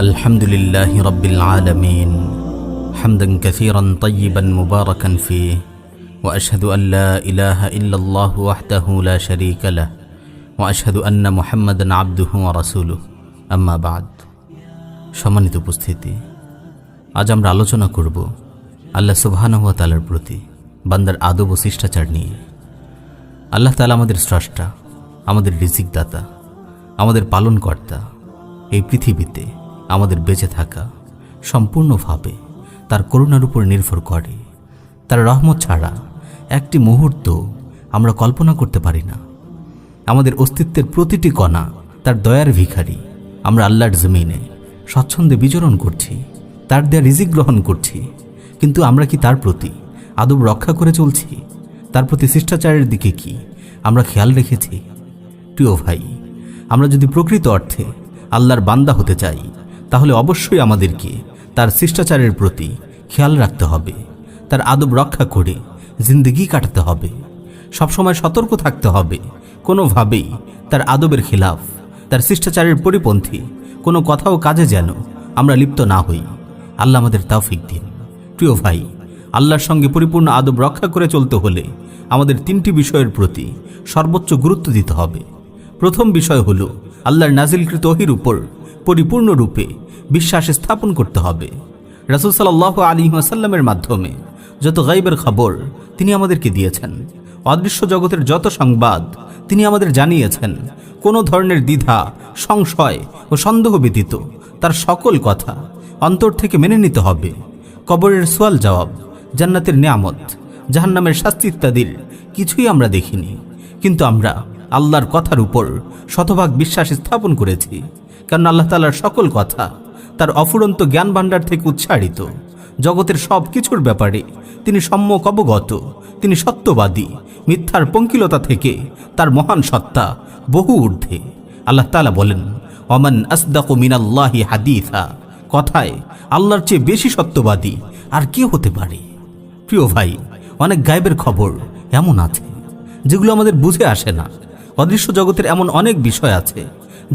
الحمد لله رب العالمين حمدا كثيرا طيبا مباركا فيه وأشهد أن لا إله إلا الله وحده لا شريك له وأشهد أن محمدا عبده ورسوله أما بعد সম্মানিত উপস্থিতি, আজ আমরা আলোচনা করব আল্লাহ সুবহানাহু ওয়া তাআলার প্রতি বান্দার আদব ও শিষ্টাচার নিয়ে। আল্লাহ তাআলা আমাদের স্রষ্টা, আমাদের রিজিক দাতা, আমাদের পালনকর্তা। এই পৃথিবীতে আমাদের বেঁচে থাকা সম্পূর্ণভাবে তার করুণার উপর নির্ভর করে। তার রহমত ছাড়া একটি মুহূর্ত আমরা কল্পনা করতে পারি না। আমাদের অস্তিত্বের প্রতিটি কণা তার দয়ার ভিখারি। আমরা আল্লাহর জমিনে স্বচ্ছন্দে বিচরণ করছি, তার দেয়া রিজিক গ্রহণ করছি, কিন্তু আমরা কি তার প্রতি আদব রক্ষা করে চলছি? তার প্রতি শিষ্টাচারের দিকে কি আমরা খেয়াল রেখেছি? প্রিয় ভাই, আমরা যদি প্রকৃত অর্থে আল্লাহর বান্দা হতে চাই, তাহলে অবশ্যই আমাদেরকে তার শিষ্টাচারের প্রতি খেয়াল রাখতে হবে, তার আদব রক্ষা করে জিন্দেগি কাটাতে হবে। সবসময় সতর্ক থাকতে হবে কোনোভাবেই তার আদবের খিলাফ, তার শিষ্টাচারের পরিপন্থী কোনো কথা ও কাজে যেন আমরা লিপ্ত না হই। আল্লাহ আমাদের তৌফিক দিন। প্রিয় ভাই, আল্লাহর সঙ্গে পরিপূর্ণ আদব রক্ষা করে চলতে হলে আমাদের তিনটি বিষয়ের প্রতি সর্বোচ্চ গুরুত্ব দিতে হবে। প্রথম বিষয় হলো আল্লাহর নাজিলকৃত ওহীর উপর পরিপূর্ণরূপে বিশ্বাস স্থাপন করতে হবে। রাসূল সাল্লাল্লাহু আলাইহি ওয়াসাল্লামের মাধ্যমে যত গায়বের খবর তিনি আমাদেরকে দিয়েছেন, অদৃশ্য জগতের যত সংবাদ তিনি আমাদের জানিয়েছেন, কোনো ধরনের দ্বিধা, সংশয় ও সন্দেহ ব্যতীত তার সকল কথা অন্তর থেকে মেনে নিতে হবে। কবরের সওয়াল জবাব, জান্নাতের নিয়ামত, জাহান্নামের শাস্তি ইত্যাদির কিছুই আমরা দেখিনি, কিন্তু আমরা আল্লাহর কথার উপর শতভাগ বিশ্বাস স্থাপন করেছি। কারণ আল্লাহ তাআলার সকল কথা তার অফুরন্ত জ্ঞান ভাণ্ডার থেকে উৎসারিত। জগতের সব কিছুর ব্যাপারে তিনি সম্যক অবগত। তিনি সত্যবাদী। মিথ্যার পঙ্কিলতা থেকে তার মহান সত্তা বহু ঊর্ধ্বে। আল্লাহ তাআলা বলেন, ওমান আসদাকু মিনাল্লাহি হাদিসা, কথায় আল্লাহর চেয়ে বেশি সত্যবাদী আর কে হতে পারে? প্রিয় ভাই, অনেক গায়েবের খবর এমন আছে যেগুলো আমাদের বুঝে আসে না। অদৃশ্য জগতের এমন অনেক বিষয় আছে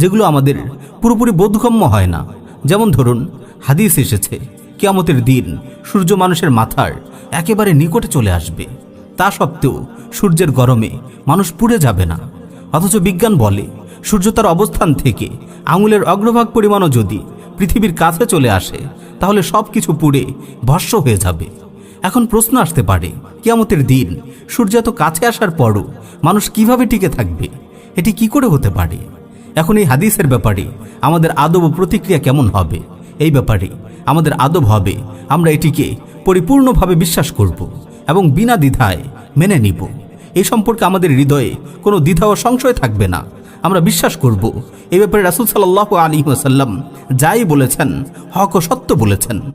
যেগুলো আমাদের পুরোপুরি বোধগম্য হয় না। যেমন ধরুন, হাদিস এসেছে কিয়ামতের দিন সূর্য মানুষের মাথার একেবারে নিকটে চলে আসবে। তা সত্ত্বেও সূর্যের গরমে মানুষ পুড়ে যাবে না। অথচ বিজ্ঞান বলে সূর্য তার অবস্থান থেকে আঙুলের অগ্রভাগ পরিমাণও যদি পৃথিবীর কাছে চলে আসে, তাহলে সব কিছু পুড়ে ভস্ম হয়ে যাবে। এখন প্রশ্ন আসতে পারে, কিয়ামতের দিন সূর্য এত কাছে আসার পরও মানুষ কিভাবে টিকে থাকবে? এটি কি করে হতে পারে? এখন এই হাদিসের ব্যাপারে আমাদের আদব ও প্রতিক্রিয়া কেমন হবে? এই ব্যাপারে আমাদের আদব হবে আমরা এটিকে পরিপূর্ণভাবে বিশ্বাস করব এবং বিনা দ্বিধায় মেনে নিব। এই সম্পর্কে আমাদের হৃদয়ে কোনো দ্বিধা ও সংশয় থাকবে না। আমরা বিশ্বাস করব এই ব্যাপারে রাসূল সাল্লাল্লাহু আলাইহি ওয়াসাল্লাম যাই বলেছেন হক ও সত্য বলেছেন।